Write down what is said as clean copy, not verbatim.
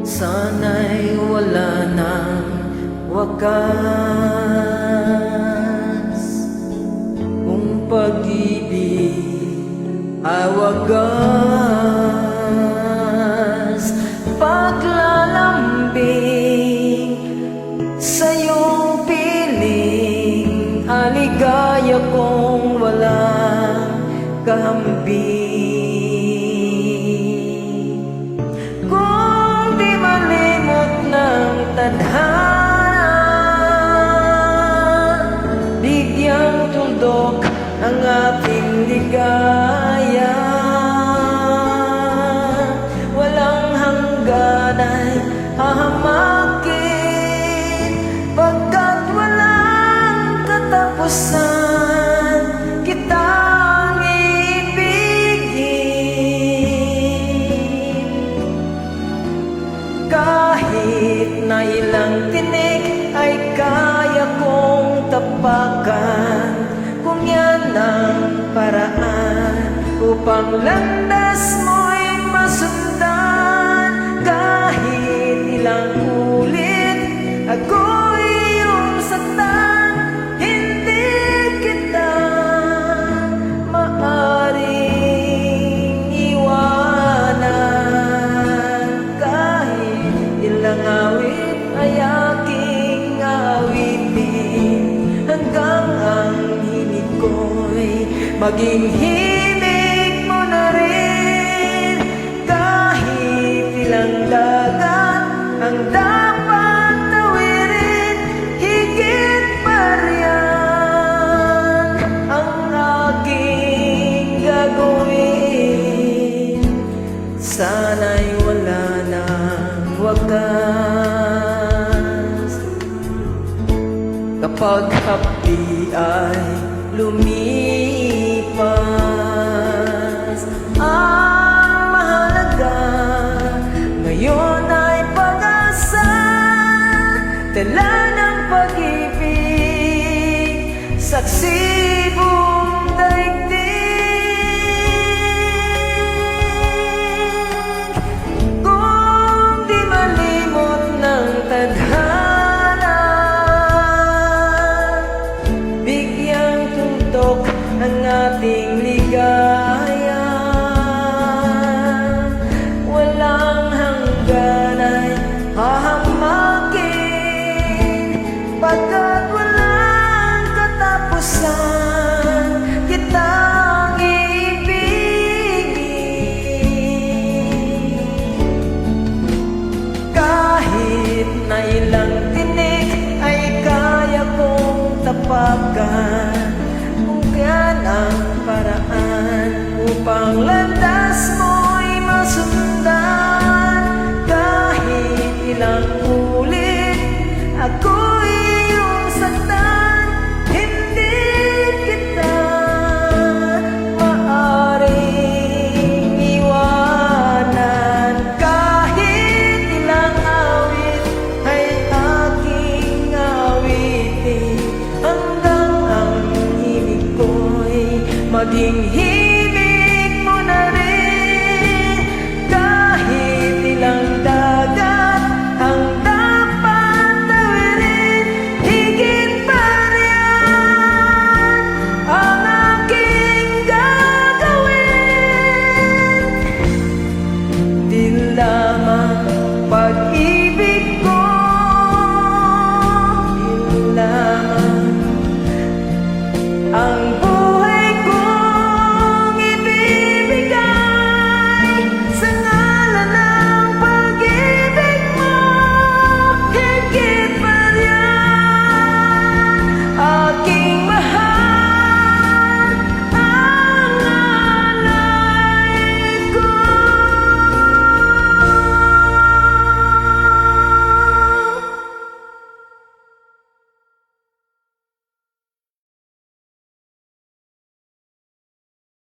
Sana'y wala nang wakas. Kung pag-ibig ay wagas, paglalambing sa iyong piling, aligaya kong walang kahambing. Kung di malimot ng tadhana, bigyang tuldok ang ating ligaya. Walang hangganan hahamakin, pagkat walang katapusan kitang ibigin. Kahit na ilang tinik ay kaya kong tapakan, kung yan ang paraan upang landas mo'y masundan. Kahit ilang ulit ako'y iyong saktan, hindi kita maaring iwanan. Kahit ilang awit ay aking awitin, hanggang ang hinig ko'y maging himig mo na rin. Kahit ilang dagat ang dapat tawirin, higit pa riyan ang aking gagawin. Sana'y wala nang wakas. Kapag hapdi ay lumipas, ang mahalaga ngayon ay pag-asa, tala ng pag-ibig, saksi buong daigdig. Kung di malimot ng tadhana, bigyang tuldok ang ating ligaya. Walang hangganay hahamakin, pagkat walang katapusan kitang ibigin. Kahit na ilang tinik ay kaya kong tapakan,